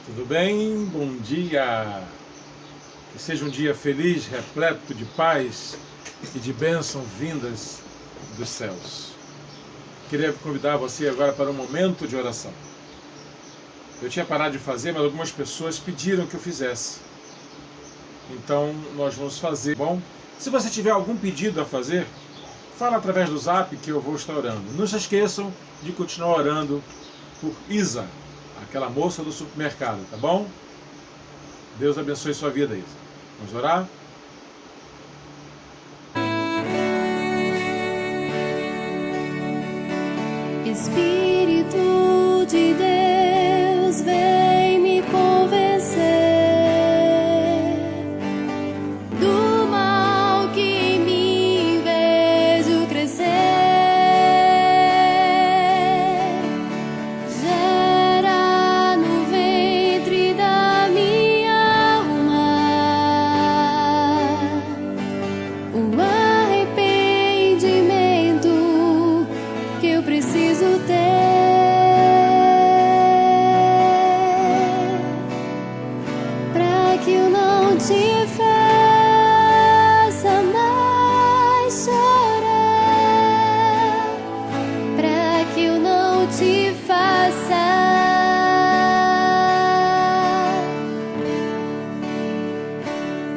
Tudo bem? Bom dia! Que seja um dia feliz, repleto de paz e de bênção vindas dos céus. Queria convidar você agora para um momento de oração. Eu tinha parado de fazer, mas algumas pessoas pediram que eu fizesse. Então nós vamos fazer. Bom, se você tiver algum pedido a fazer, fala através do Zap que eu vou estar orando. Não se esqueçam de continuar orando por Isa, aquela moça do supermercado, tá bom? Deus abençoe sua vida, Isa. Vamos orar? Espírito de Deus, vem me convencer do mal que em mim vejo crescer. Gera no ventre da minha alma o arrependimento que eu preciso ter. Te faça mais chorar, para que eu não te faça,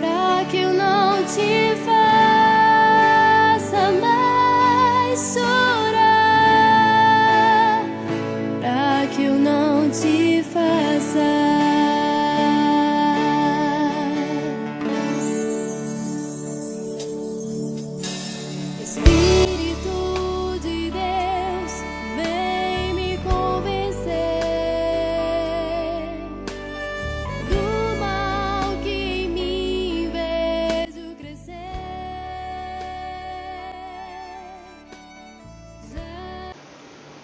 para que eu não te faça mais chorar, para que eu não te faça. Espírito de Deus, vem me convencer do mal que em mim vejo crescer.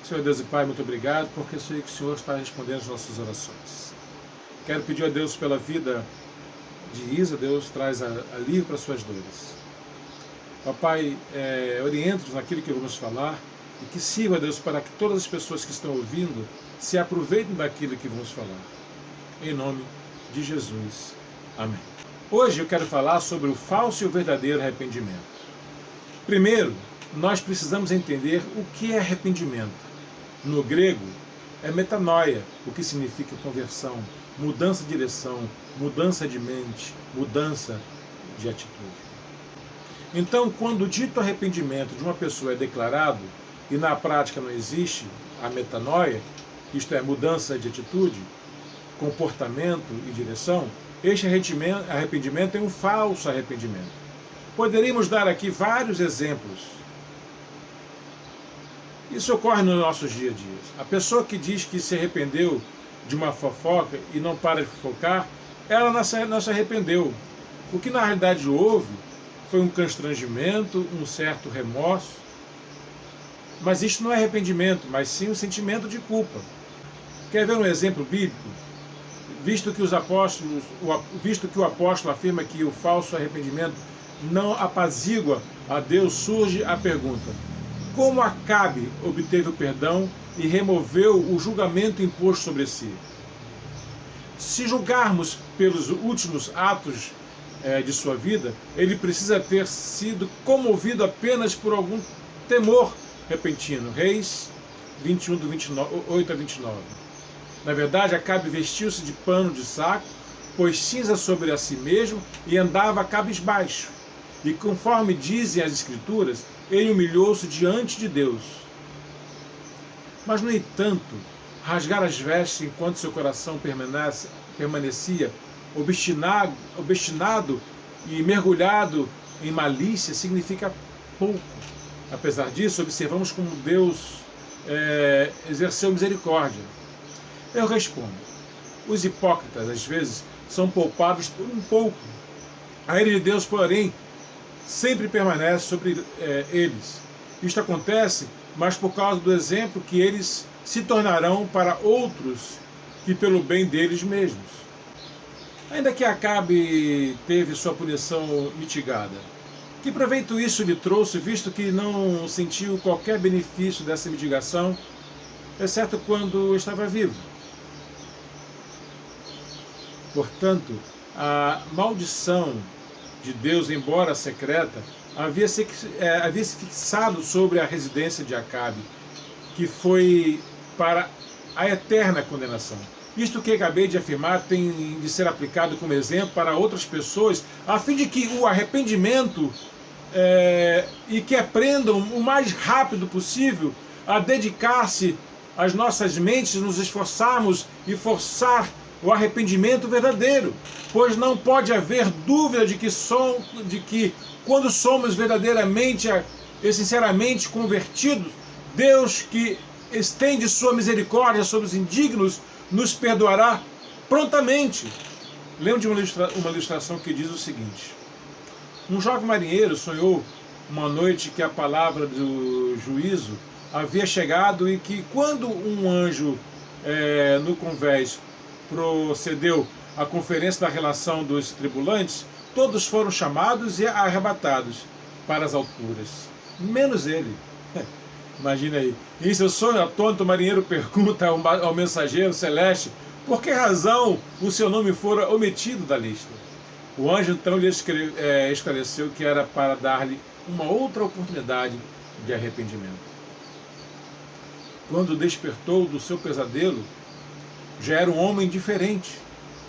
Senhor Deus e Pai, muito obrigado, porque eu sei que o Senhor está respondendo as nossas orações. Quero pedir a Deus pela vida de Isa. Deus traz alívio para suas dores. Papai, orienta-nos naquilo que vamos falar e que sirva, Deus, para que todas as pessoas que estão ouvindo se aproveitem daquilo que vamos falar. Em nome de Jesus. Amém. Hoje eu quero falar sobre o falso e o verdadeiro arrependimento. Primeiro, nós precisamos entender o que é arrependimento. No grego, é metanoia, o que significa conversão, mudança de direção, mudança de mente, mudança de atitude. Então, quando o dito arrependimento de uma pessoa é declarado e na prática não existe a metanoia, isto é, mudança de atitude, comportamento e direção, este arrependimento é um falso arrependimento. Poderíamos dar aqui vários exemplos. Isso ocorre nos nossos dias a dia. A pessoa que diz que se arrependeu de uma fofoca e não para de fofocar, ela não se arrependeu. O que na realidade houve foi um constrangimento, um certo remorso. Mas isto não é arrependimento, mas sim um sentimento de culpa. Quer ver um exemplo bíblico? Visto que o apóstolo afirma que o falso arrependimento não apazigua a Deus, surge a pergunta: como Acabe obteve o perdão e removeu o julgamento imposto sobre si? Se julgarmos pelos últimos atos de sua vida, ele precisa ter sido comovido apenas por algum temor repentino. Reis 21, do 8 a 29. Na verdade, Acabe vestiu-se de pano de saco, pôs cinza sobre a si mesmo e andava cabisbaixo. E conforme dizem as Escrituras, ele humilhou-se diante de Deus. Mas, no entanto, rasgar as vestes enquanto seu coração permanecia obstinado e mergulhado em malícia significa pouco. Apesar disso, observamos como Deus exerceu misericórdia. Eu respondo: os hipócritas, às vezes, são poupados por um pouco. A ira de Deus, porém, sempre permanece sobre eles. Isto acontece, mas por causa do exemplo que eles se tornarão para outros que pelo bem deles mesmos. Ainda que Acabe teve sua punição mitigada, que proveito isso lhe trouxe, visto que não sentiu qualquer benefício dessa mitigação, exceto quando estava vivo? Portanto, a maldição de Deus, embora secreta, havia se fixado sobre a residência de Acabe, que foi para a eterna condenação. Isto que acabei de afirmar tem de ser aplicado como exemplo para outras pessoas, a fim de que o arrependimento e que aprendam o mais rápido possível a dedicar-se às nossas mentes, nos esforçarmos e forçar o arrependimento verdadeiro, pois não pode haver dúvida de que quando somos verdadeiramente e sinceramente convertidos, Deus, que estende sua misericórdia sobre os indignos, nos perdoará prontamente. Lembro de uma ilustração que diz o seguinte: um jovem marinheiro sonhou uma noite que a palavra do juízo havia chegado e que quando um anjo no convés procedeu à conferência da relação dos tripulantes, todos foram chamados e arrebatados para as alturas, menos ele. Imagina aí. Em seu sonho atônito, o marinheiro pergunta ao mensageiro celeste por que razão o seu nome fora omitido da lista. O anjo então lhe esclareceu que era para dar-lhe uma outra oportunidade de arrependimento. Quando despertou do seu pesadelo, já era um homem diferente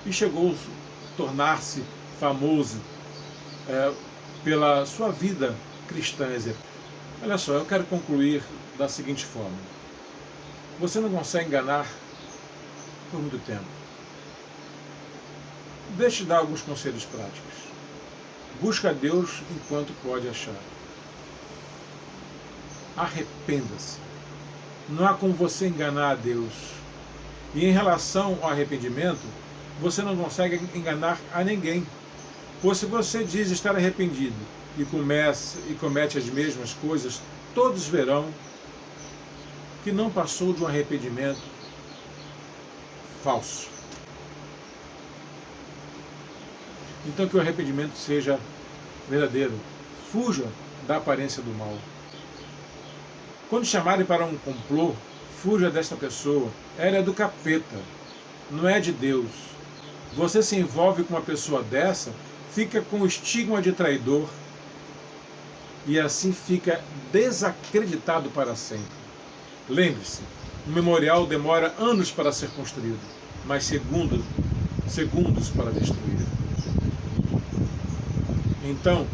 e chegou a tornar-se famoso pela sua vida cristã exemplar. Olha só, eu quero concluir da seguinte forma: você não consegue enganar por muito tempo. Deixe eu dar alguns conselhos práticos. Busca a Deus enquanto pode achar. Arrependa-se. Não há como você enganar a Deus. E em relação ao arrependimento, você não consegue enganar a ninguém. Pois se você diz estar arrependido e comete as mesmas coisas, todos verão que não passou de um arrependimento falso. Então que o arrependimento seja verdadeiro. Fuja da aparência do mal. Quando chamarem para um complô, fuja desta pessoa. Ela é do capeta, não é de Deus. Você se envolve com uma pessoa dessa, fica com o estigma de traidor e assim fica desacreditado para sempre. Lembre-se, um memorial demora anos para ser construído, mas segundos para destruir. Então,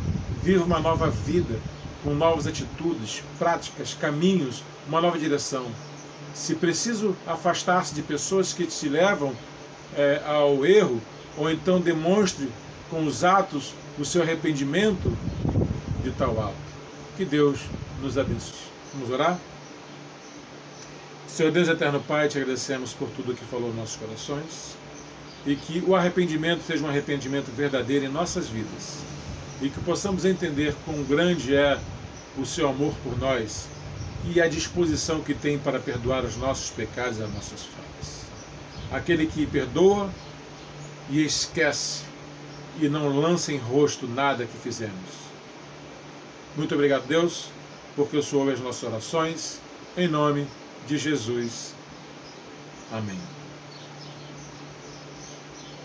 viva uma nova vida, com novas atitudes, práticas, caminhos, uma nova direção. Se preciso afastar-se de pessoas que te levam ao erro, ou então demonstre com os atos o seu arrependimento de tal ato. Que Deus nos abençoe. Vamos orar? Senhor Deus eterno Pai, te agradecemos por tudo que falou em nossos corações e que o arrependimento seja um arrependimento verdadeiro em nossas vidas e que possamos entender quão grande é o seu amor por nós e a disposição que tem para perdoar os nossos pecados e as nossas falhas. Aquele que perdoa e esquece e não lança em rosto nada que fizemos. Muito obrigado, Deus, porque o Senhor ouve as nossas orações. Em nome de Jesus. Amém.